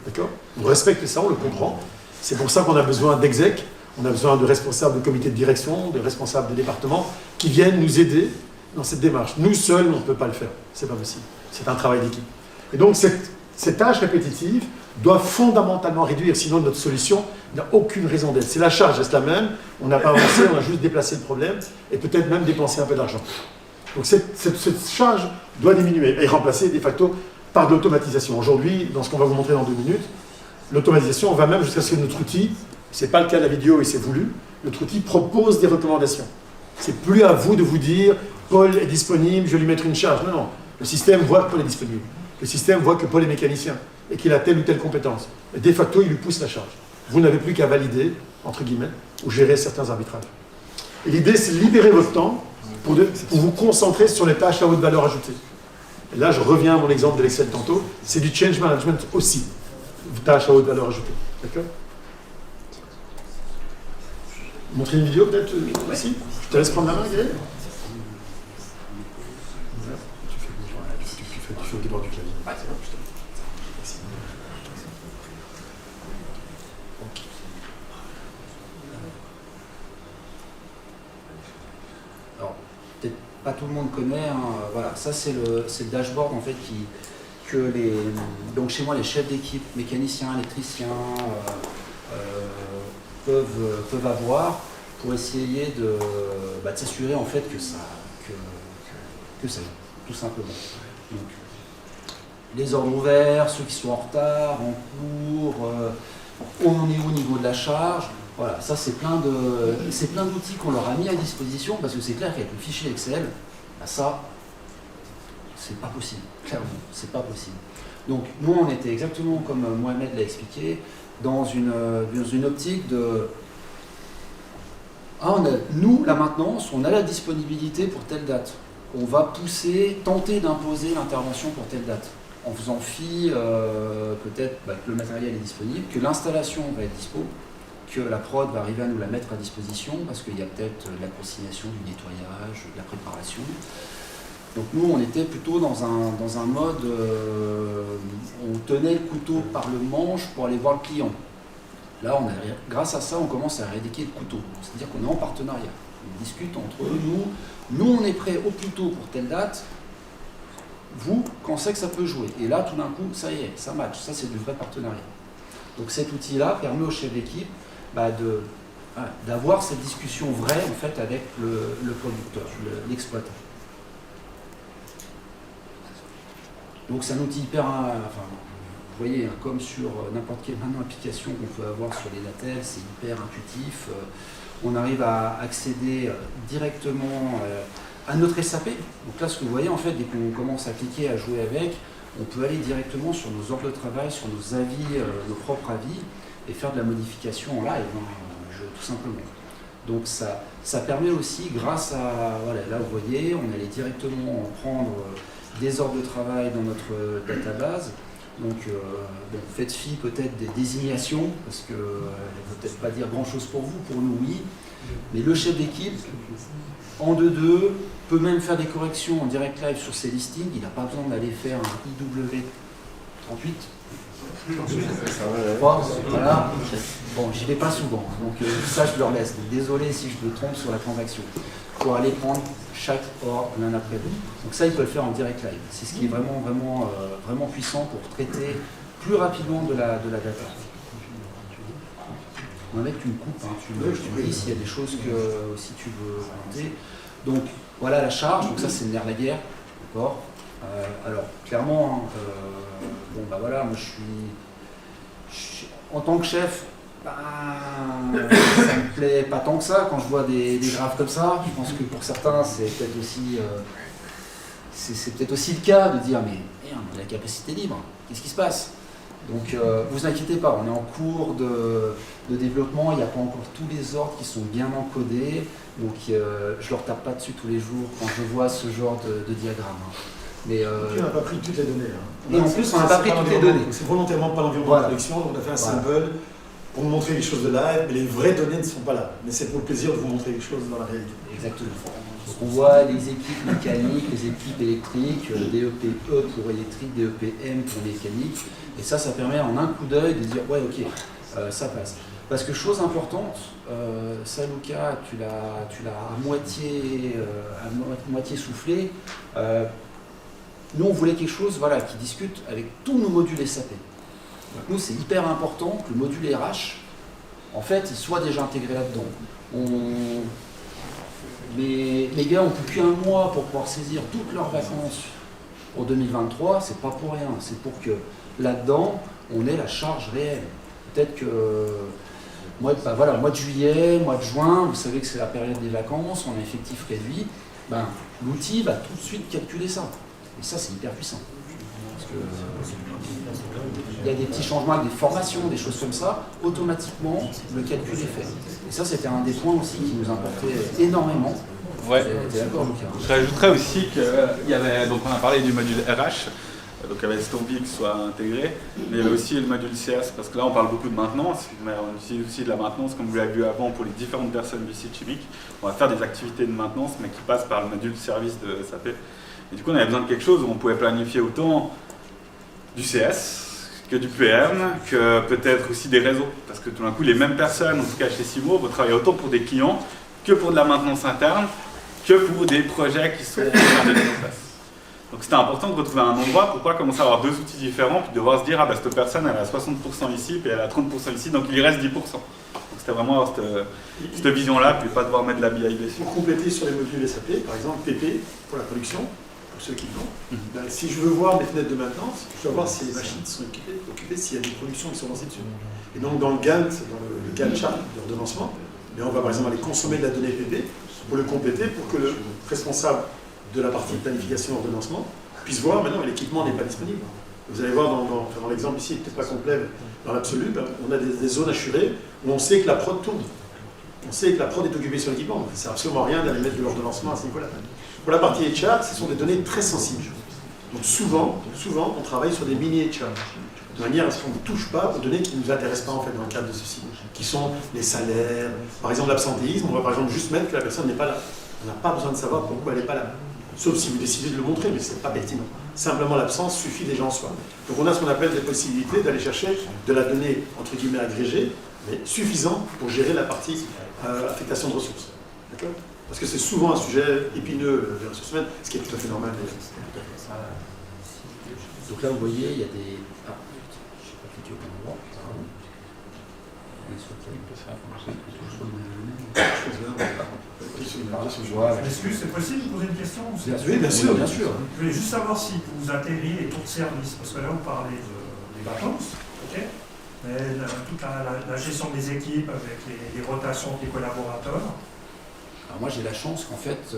D'accord ? On respecte ça, on le comprend. C'est pour ça qu'on a besoin d'execs, on a besoin de responsables de comité de direction, de responsables de département, qui viennent nous aider dans cette démarche. Nous seuls, on ne peut pas le faire. C'est pas possible. C'est un travail d'équipe. Et donc, ces tâches répétitives doivent fondamentalement réduire, sinon notre solution n'a aucune raison d'être. Si la charge reste la même, on n'a pas avancé, on a juste déplacé le problème et peut-être même dépensé un peu d'argent. Donc, cette charge doit diminuer et remplacer de facto par de l'automatisation. Aujourd'hui, dans ce qu'on va vous montrer dans 2 minutes, l'automatisation, on va même jusqu'à ce que notre outil, ce n'est pas le cas de la vidéo et c'est voulu, notre outil propose des recommandations. C'est plus à vous de vous dire, Paul est disponible, je vais lui mettre une charge. Non, non. Le système voit que Paul est disponible. Le système voit que Paul est mécanicien et qu'il a telle ou telle compétence. Et de facto, il lui pousse la charge. Vous n'avez plus qu'à valider, entre guillemets, ou gérer certains arbitrages. Et l'idée, c'est de libérer votre temps pour vous concentrer sur les tâches à haute valeur ajoutée. Et là, je reviens à mon exemple de l'Excel tantôt, c'est du change management aussi, tâches à haute valeur ajoutée. D'accord ? Montrer une vidéo peut-être ici ? Je te laisse prendre la main, Gaël. Tu fais au débord du clavier. Alors, peut-être pas tout le monde connaît, hein, voilà, ça c'est le dashboard en fait donc chez moi les chefs d'équipe, mécaniciens, électriciens peuvent avoir pour essayer de s'assurer en fait que ça tout simplement. Donc, les ordres ouverts, ceux qui sont en retard, en cours, on en est au niveau de la charge. Voilà, ça c'est plein d'outils qu'on leur a mis à disposition parce que c'est clair qu'avec le fichier Excel, ça, c'est pas possible, clairement, c'est pas possible. Donc nous on était exactement comme Mohamed l'a expliqué, dans une optique nous, la maintenance, on a la disponibilité pour telle date. On va tenter d'imposer l'intervention pour telle date, en faisant fi peut-être que le matériel est disponible, que l'installation va être dispo, que la prod va arriver à nous la mettre à disposition, parce qu'il y a peut-être de la consignation, du nettoyage, de la préparation. Donc nous, on était plutôt dans un mode, on tenait le couteau par le manche pour aller voir le client. Là, grâce à ça, on commence à éradiquer le couteau. C'est-à-dire qu'on est en partenariat. On discute entre nous. Nous, on est prêt au plus tôt pour telle date. Vous, quand c'est que ça peut jouer. Et là, tout d'un coup, ça y est, ça match. Ça, c'est du vrai partenariat. Donc cet outil-là permet au chef d'équipe d'avoir cette discussion vraie en fait, avec le producteur, l'exploitant. Donc c'est un outil hyper... vous voyez, comme sur n'importe quelle application qu'on peut avoir sur les latelles, c'est hyper intuitif. On arrive à accéder directement à notre SAP. Donc là, ce que vous voyez, en fait, dès qu'on commence à cliquer, à jouer avec, on peut aller directement sur nos ordres de travail, sur nos avis, nos propres avis, et faire de la modification en live, tout simplement. Donc ça permet aussi, grâce à... Voilà, là, vous voyez, on allait directement prendre des ordres de travail dans notre database. Donc, faites fi peut-être des désignations, parce que ne veut peut-être pas dire grand-chose pour vous, pour nous, oui. Mais le chef d'équipe, en 2-2, peut même faire des corrections en direct live sur ses listings. Il n'a pas besoin d'aller faire un IW38. Voilà. Bon, j'y vais pas souvent, donc ça je leur laisse. Donc, désolé si je me trompe sur la transaction. Pour aller prendre chaque ordre l'un après l'autre. Donc ça, il peut le faire en direct live. C'est ce qui est vraiment puissant pour traiter plus rapidement de la data. Un mec, tu me coupes, tu me dis s'il y a des choses que si tu veux monter. Donc voilà la charge, donc ça c'est le nerf de la guerre. D'accord. Alors clairement, voilà, moi je suis en tant que chef, ça me plaît pas tant que ça quand je vois des graphes comme ça. Je pense que pour certains c'est peut-être aussi le cas de dire mais merde, la capacité libre, qu'est-ce qui se passe? Donc vous inquiétez pas, on est en cours de développement, il n'y a pas encore tous les ordres qui sont bien encodés, donc je leur tape pas dessus tous les jours quand je vois ce genre de diagramme. Mais on n'a pas pris toutes les données. Et en plus, on n'a pas pris toutes les données. C'est volontairement pas l'environnement de collection, donc on a fait un sample pour vous montrer les choses de live, mais les vraies données ne sont pas là. Mais c'est pour le plaisir de vous montrer les choses dans la réalité. Exactement. Donc on voit les équipes mécaniques, les équipes électriques, DEPE pour électrique, DEPM pour mécanique, et ça permet en un coup d'œil de dire ouais ok, ça passe. Parce que chose importante, ça Luca, tu l'as à moitié soufflé. Nous, on voulait quelque chose qui discute avec tous nos modules SAP. Donc nous, c'est hyper important que le module RH, en fait, il soit déjà intégré là-dedans. Les gars n'ont plus qu'un mois pour pouvoir saisir toutes leurs vacances pour 2023, c'est pas pour rien. C'est pour que là-dedans, on ait la charge réelle. Peut-être que mois de juillet, mois de juin, vous savez que c'est la période des vacances, on a effectif réduit, l'outil va tout de suite calculer ça. Et ça, c'est hyper puissant. Parce que, il y a des petits changements avec des formations, des choses comme ça, automatiquement, le calcul est fait. Et ça, c'était un des points aussi qui nous importait énormément. Ouais. T'es d'accord, Lucas? Je rajouterais aussi qu'il y avait, donc on a parlé du module RH, donc il y avait Stompy qui soit intégré, mais il y avait aussi le module CS, parce que là on parle beaucoup de maintenance, mais on utilise aussi de la maintenance, comme vous l'avez vu avant, pour les différentes personnes du site chimique. On va faire des activités de maintenance, mais qui passent par le module service de SAP. Et du coup, on avait besoin de quelque chose où on pouvait planifier autant du CS que du PM, que peut-être aussi des réseaux. Parce que tout d'un coup, les mêmes personnes, en tout cas chez Simo, vont travailler autant pour des clients que pour de la maintenance interne, que pour des projets qui sont dans des espaces. Donc c'était important de retrouver un endroit pour pas commencer à avoir deux outils différents, puis devoir se dire, cette personne, elle a 60% ici, puis elle a 30% ici, donc il lui reste 10%. Donc c'était vraiment avoir cette vision-là, puis pas devoir mettre de la BI dessus. Pour compléter sur les modules SAP, par exemple PP pour la production, pour ceux qui l'ont, si je veux voir mes fenêtres de maintenance, je dois voir si les machines sont occupées, s'il y a des productions qui sont lancées dessus. Et donc dans le Gantt, le Gantt chart d'ordonnancement, on va par exemple aller consommer de la donnée PP pour le compléter, pour que le responsable de la partie planification ordonnancement puisse voir, maintenant l'équipement n'est pas disponible. Vous allez voir dans l'exemple ici, peut-être pas complet, mais dans l'absolu, on a des zones assurées où on sait que la prod tourne. on sait que la prod est occupée sur l'équipement, donc ça ne sert absolument à rien d'aller mettre de l'ordonnancement à ce niveau-là. Pour la partie HR, ce sont des données très sensibles. Donc souvent, on travaille sur des mini-HR, de manière à ce qu'on ne touche pas aux données qui ne nous intéressent pas en fait dans le cadre de ceci, qui sont les salaires, par exemple l'absentéisme, on va par exemple juste mettre que la personne n'est pas là. On n'a pas besoin de savoir pourquoi elle n'est pas là. Sauf si vous décidez de le montrer, mais ce n'est pas pertinent. Simplement l'absence suffit déjà en soi. Donc on a ce qu'on appelle des possibilités d'aller chercher de la donnée, entre guillemets, agrégée, mais suffisant pour gérer la partie affectation de ressources. D'accord ? Parce que c'est souvent un sujet épineux, les ressources humaines, ce qui est tout à fait normal. Donc là, vous voyez, il y a des... Ah, je sais pas cliquer au bon endroit. Pardon. On est sur quel Est-ce que c'est possible de poser une question? Oui, bien sûr, bien sûr. Je voulais juste savoir si vous intégriez les taux de service, parce que là vous parlez des vacances, ok, mais toute la gestion des équipes avec les rotations des collaborateurs. Alors moi j'ai la chance qu'en fait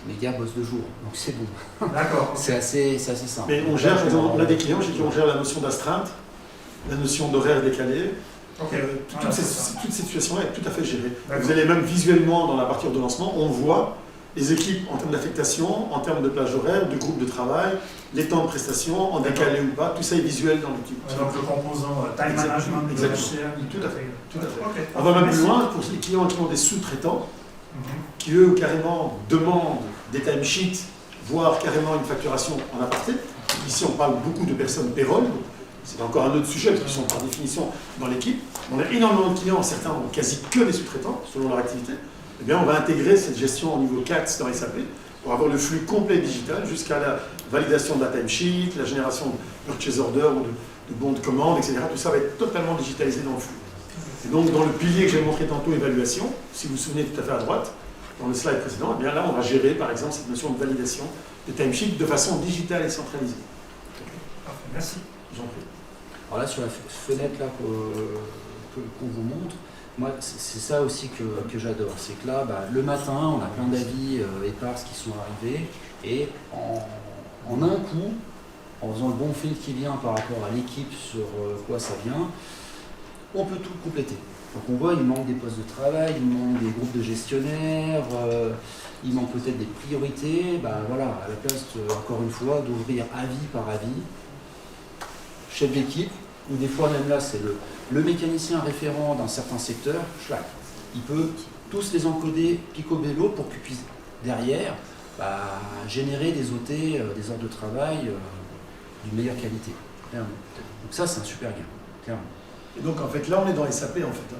mes gars bossent de jour, donc c'est bon. D'accord. C'est assez simple. Mais on gère, par exemple, on a des clients chez qui on gère la notion d'astreinte, la notion d'horaire décalé. Okay. Toute cette situation-là est tout à fait gérée. Vous allez même visuellement dans la partie ordonnancement, on voit les équipes en termes d'affectation, en termes de plage horaire, de groupe de travail, les temps de prestation, en décalé ou pas, tout ça est visuel dans l'outil. Donc le composant time management de Exactement. Tout à fait. Tout à fait. Okay. On va même plus loin pour les clients qui ont des sous-traitants, qui eux carrément demandent des timesheets, voire carrément une facturation en aparté. Ici on parle beaucoup de personnes payroll. C'est encore un autre sujet, parce qu'ils sont par définition dans l'équipe. On a énormément de clients, certains ont quasi que des sous-traitants, selon leur activité. Eh bien, on va intégrer cette gestion au niveau 4 dans SAP pour avoir le flux complet digital jusqu'à la validation de la timesheet, la génération de purchase order ou de bons de commande, etc. Tout ça va être totalement digitalisé dans le flux. Et donc, dans le pilier que j'ai montré tantôt, évaluation, si vous vous souvenez tout à fait à droite, dans le slide précédent, eh bien là, on va gérer, par exemple, cette notion de validation des timesheets de façon digitale et centralisée. Parfait, merci. J'en prie. Alors là, sur la fenêtre là, qu'on vous montre, moi, c'est ça aussi que j'adore. C'est que là, le matin, on a plein d'avis éparses qui sont arrivés, et en un coup, en faisant le bon fil qui vient par rapport à l'équipe sur quoi ça vient, on peut tout compléter. Donc on voit, il manque des postes de travail, il manque des groupes de gestionnaires, il manque peut-être des priorités. Voilà, à la place, encore une fois, d'ouvrir avis par avis, chef d'équipe, ou des fois même là c'est le mécanicien référent d'un certain secteur, il peut tous les encoder picobello pour qu'il puisse derrière générer des OT, des heures de travail d'une meilleure qualité, clairement. Donc ça c'est un super gain, clairement. Et donc en fait là on est dans SAP en fait.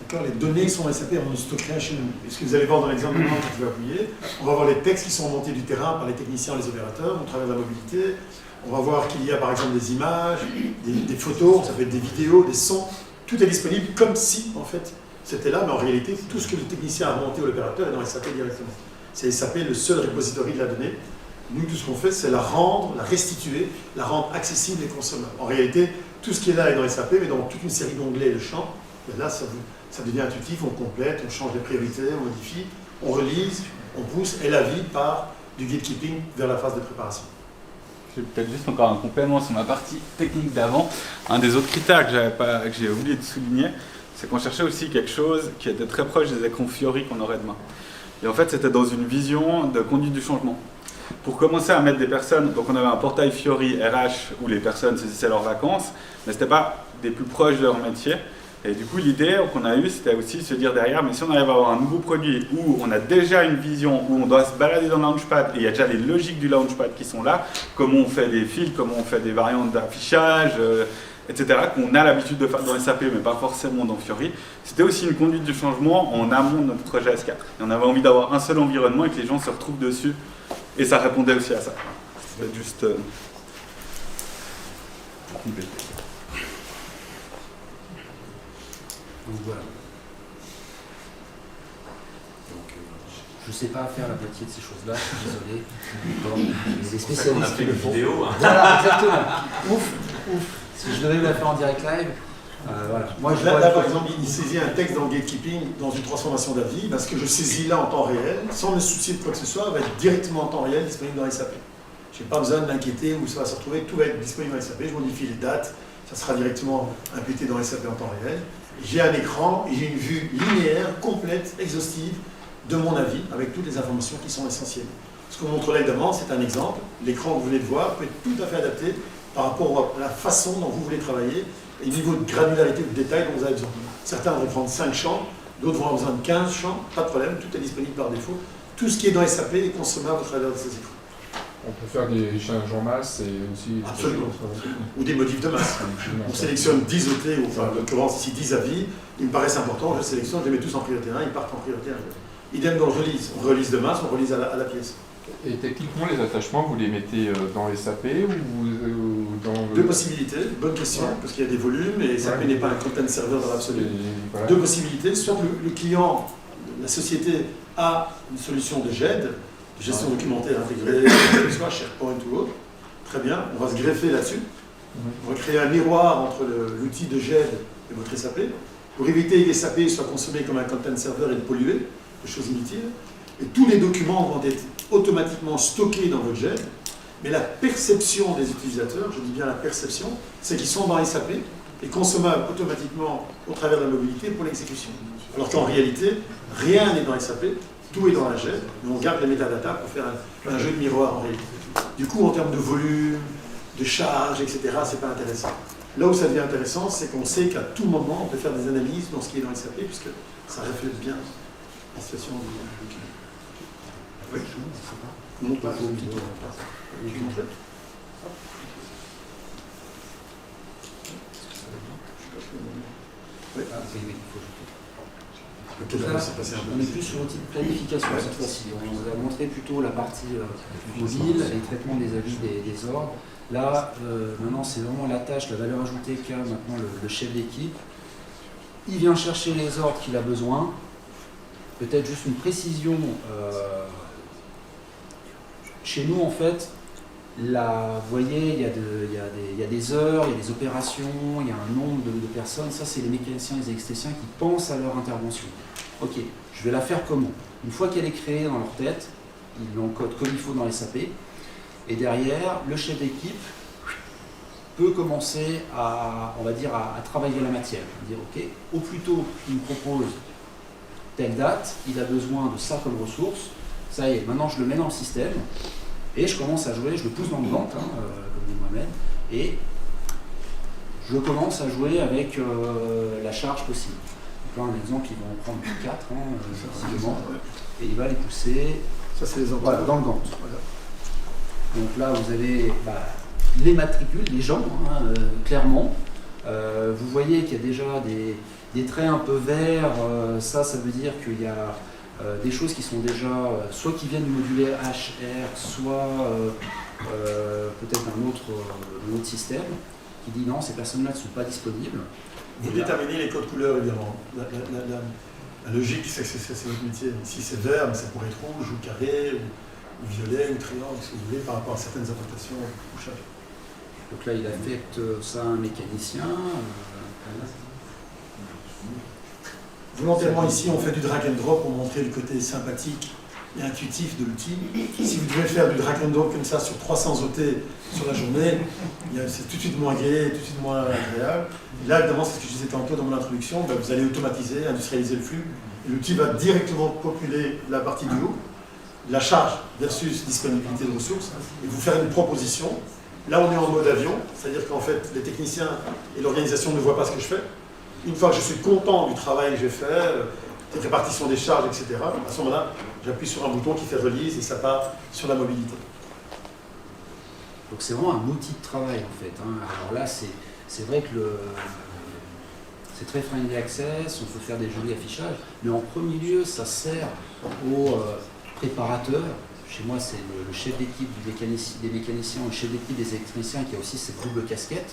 D'accord, les données sont SAP, on ne stocke rien chez nous. Et ce que vous allez voir dans l'exemple maintenant que tu vas appuyer, on va voir les textes qui sont montés du terrain par les techniciens, les opérateurs, au travers de la mobilité. On va voir qu'il y a par exemple des images, des photos, ça peut être des vidéos, des sons. Tout est disponible comme si, en fait, c'était là, mais en réalité, tout ce que le technicien a monté ou l'opérateur est dans SAP directement. C'est SAP le seul repository de la donnée. Nous, tout ce qu'on fait, c'est la rendre, la restituer, la rendre accessible et consommable. En réalité, tout ce qui est là est dans SAP, mais dans toute une série d'onglets et de champs. Et là, ça devient intuitif, on complète, on change les priorités, on modifie, on relise, on pousse, et la vie part du gatekeeping vers la phase de préparation. J'ai peut-être juste encore un complément sur ma partie technique d'avant. Un des autres critères que j'ai oublié de souligner, c'est qu'on cherchait aussi quelque chose qui était très proche des écrans Fiori qu'on aurait demain. Et en fait, c'était dans une vision de conduite du changement. Pour commencer à mettre des personnes, donc on avait un portail Fiori RH où les personnes saisissaient leurs vacances, mais ce n'était pas des plus proches de leur métier. Et du coup, l'idée qu'on a eue, c'était aussi de se dire derrière, mais si on arrive à avoir un nouveau produit où on a déjà une vision, où on doit se balader dans le Launchpad, et il y a déjà les logiques du Launchpad qui sont là, comment on fait des fils, comment on fait des variantes d'affichage, etc., qu'on a l'habitude de faire dans SAP, mais pas forcément dans Fiori, c'était aussi une conduite du changement en amont de notre projet S4. Et on avait envie d'avoir un seul environnement et que les gens se retrouvent dessus, et ça répondait aussi à ça. C'était juste pour compléter. Donc voilà. Donc, je ne sais pas faire la moitié de ces choses-là, je suis désolé. Mais les spécialistes qui le font. Voilà, exactement. Ouf. Si je devais la faire en direct live, voilà. Moi, là, par exemple, il saisit un texte dans le gatekeeping, dans une transformation d'avis, parce que je saisis là en temps réel, sans me soucier de quoi que ce soit, va être directement en temps réel disponible dans SAP. Je n'ai pas besoin de m'inquiéter où ça va se retrouver, tout va être disponible dans SAP, je modifie les dates, ça sera directement imputé dans SAP en temps réel. j'ai un écran et j'ai une vue linéaire, complète, exhaustive de mon avis, avec toutes les informations qui sont essentielles. Ce qu'on montre là évidemment, c'est un exemple. L'écran que vous venez de voir peut être tout à fait adapté par rapport à la façon dont vous voulez travailler et le niveau de granularité ou de détail dont vous avez besoin. Certains vont prendre 5 champs, d'autres vont avoir besoin de 15 champs, pas de problème, tout est disponible par défaut. Tout ce qui est dans SAP est consommable au travers de ces écrans. On peut faire des changes en masse et aussi... Absolument. Ou des modifs de masse. On sélectionne 10 OT, ou enfin, en l'occurrence ici 10 avis, ils me paraissent importants, je sélectionne, je les mets tous en priorité 1, ils partent en priorité 1. Idem dans le release. On release de masse, on release à la pièce. Et techniquement, les attachements, vous les mettez dans SAP ou dans... Deux possibilités, bonne question, parce qu'il y a des volumes et SAP n'est pas un content server dans l'absolu. Voilà. Deux possibilités, soit le client, la société a une solution de GED, gestion documentaire intégrée, soit SharePoint ou autre. Très bien, on va se greffer là-dessus. On va créer un miroir entre l'outil de GED et votre SAP pour éviter que SAP soit consommé comme un content server et de polluer, des choses inutiles. Et tous les documents vont être automatiquement stockés dans votre GED, mais la perception des utilisateurs, je dis bien la perception, c'est qu'ils sont dans SAP et consommables automatiquement au travers de la mobilité pour l'exécution. Alors qu'en réalité, rien n'est dans SAP, tout est dans la GED, mais on garde les métadatas pour faire un jeu de miroir en réalité. Du coup, en termes de volume, de charge, etc., c'est pas intéressant. Là où ça devient intéressant, c'est qu'on sait qu'à tout moment, on peut faire des analyses dans ce qui est dans SAP, puisque ça reflète bien la situation du client. Oui, je montre pas. On est plus sur l'outil de planification cette fois-ci. On vous a montré plutôt la partie mobile et le traitement des avis des ordres. Là, maintenant, c'est vraiment la tâche, la valeur ajoutée qu'a maintenant le chef d'équipe. Il vient chercher les ordres qu'il a besoin. Peut-être juste une précision. Chez nous, en fait, là, vous voyez, il y a des heures, il y a des opérations, il y a un nombre de personnes. Ça, c'est les mécaniciens et les électriciens qui pensent à leur intervention. Ok, je vais la faire comment? Une fois qu'elle est créée dans leur tête, ils l'encodent comme il faut dans SAP. Et derrière, le chef d'équipe peut commencer à, on va dire, à travailler la matière. Dire, ok, au plus tôt, il me propose telle date, il a besoin de ça comme ressource. Ça y est, maintenant je le mets dans le système et je commence à jouer, je le pousse dans le ventre, comme dit Mohamed, et je commence à jouer avec la charge possible. Donc là, un exemple, il va en prendre 4, visiblement, et il va les pousser ça, c'est les voilà, dans le ventre. Voilà. Donc là, vous avez les matricules, les gens, clairement. Vous voyez qu'il y a déjà des traits un peu verts, ça veut dire qu'il y a des choses qui sont déjà, soit qui viennent du module HR, soit peut-être d'un autre système, qui dit non, ces personnes-là ne sont pas disponibles. Vous déterminez les codes couleurs, évidemment. La logique, c'est votre métier. Ici, c'est vert, mais ça pourrait être rouge, ou carré, ou violet, ou triangle, si vous voulez, par rapport à certaines implantations de couchage. Donc là, il affecte ça à un mécanicien. Volontairement, ici, on fait du drag and drop pour montrer le côté sympathique et intuitif de l'outil. Si vous devez faire du drag and drop comme ça sur 300 OT sur la journée, c'est tout de suite moins gai, tout de suite moins agréable. Et là, évidemment, c'est ce que je disais tantôt dans mon introduction, vous allez automatiser, industrialiser le flux. L'outil va directement populer la partie du haut, la charge versus disponibilité de ressources, et vous faire une proposition. Là, on est en mode avion, c'est-à-dire qu'en fait, les techniciens et l'organisation ne voient pas ce que je fais. Une fois que je suis content du travail que j'ai fait, des répartitions des charges, etc., à ce moment-là, j'appuie sur un bouton qui fait release et ça part sur la mobilité. Donc c'est vraiment un outil de travail en fait. Alors là, c'est vrai que c'est très friendly access, on peut faire des jolis affichages, mais en premier lieu, ça sert aux préparateurs. Chez moi, c'est le chef d'équipe des mécaniciens, le chef d'équipe des électriciens qui a aussi cette double casquette.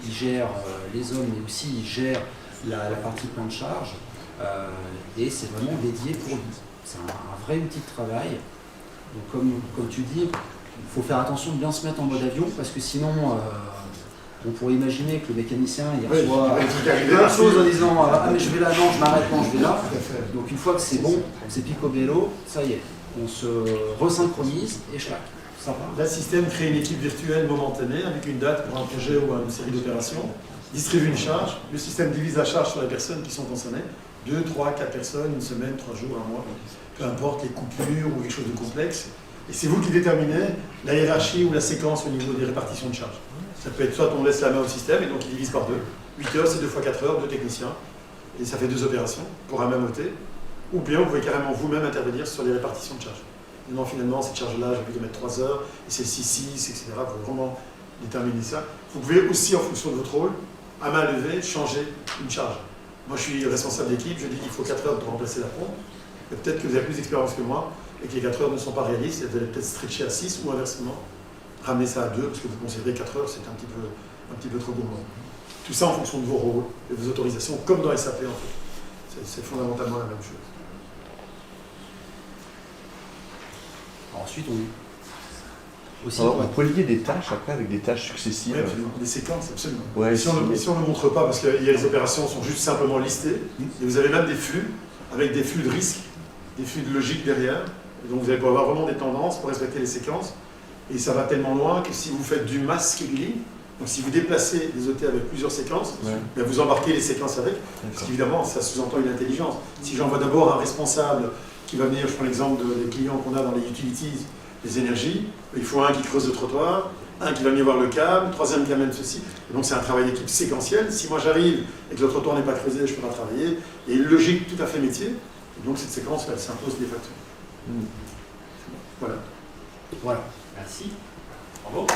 Il gère les hommes, mais aussi il gère la partie plan de charge. Et c'est vraiment dédié pour lui. C'est un vrai outil de travail. Donc comme tu dis, il faut faire attention de bien se mettre en mode avion, parce que sinon, on pourrait imaginer que le mécanicien il reçoit plein de choses en disant ah mais je vais là, non, je m'arrête, non, je vais là. Donc une fois que c'est bon, c'est picobello, ça y est, on se resynchronise et schlac. Le système crée une équipe virtuelle momentanée avec une date pour un projet ou une série d'opérations. distribue une charge, le système divise la charge sur les personnes qui sont concernées, 2, 3, 4 personnes, une semaine, 3 jours, un mois, peu importe les coupures ou quelque chose de complexe. Et c'est vous qui déterminez la hiérarchie ou la séquence au niveau des répartitions de charges. Ça peut être soit on laisse la main au système et donc il divise par 2. 8 heures, c'est 2 fois 4 heures, 2 techniciens. Et ça fait 2 opérations pour un même OT. Ou bien vous pouvez carrément vous-même intervenir sur les répartitions de charges. Et non, finalement, cette charge-là, j'ai envie de mettre 3 heures, et c'est 6, etc. Vous pouvez vraiment déterminer ça. Vous pouvez aussi, en fonction de votre rôle, à main levée, changer une charge. Moi, je suis responsable d'équipe, je dis qu'il faut 4 heures pour remplacer la pompe. Et peut-être que vous avez plus d'expérience que moi, et que les 4 heures ne sont pas réalistes, et vous allez peut-être stretcher à 6 ou inversement, ramener ça à 2, parce que vous considérez 4 heures, c'est un petit peu trop gourmand. Tout ça en fonction de vos rôles et de vos autorisations, comme dans SAP en fait. C'est fondamentalement la même chose. Ensuite, aussi, Alors, on peut lier des tâches après avec des tâches successives. Oui, absolument. Des séquences, absolument. Ouais, si on ne le montre pas, parce que les opérations sont juste simplement listées, et vous avez même des flux, avec des flux de risque, des flux de logique derrière, et donc vous allez pouvoir avoir vraiment des tendances pour respecter les séquences, et ça va tellement loin que si vous faites du mass scheduling, donc si vous déplacez des OT avec plusieurs séquences, ben vous embarquez les séquences avec, parce qu'évidemment ça sous-entend une intelligence. Si j'envoie d'abord un responsable qui va venir, je prends l'exemple des clients qu'on a dans les utilities, les énergies, il faut un qui creuse le trottoir, un qui va venir voir le câble, troisième qui amène ceci. Et donc c'est un travail d'équipe séquentiel. Si moi j'arrive et que le trottoir n'est pas creusé, je peux pas travailler. Et une logique tout à fait métier. Et donc cette séquence, elle s'impose de facto. Voilà. Voilà. Merci. Bravo.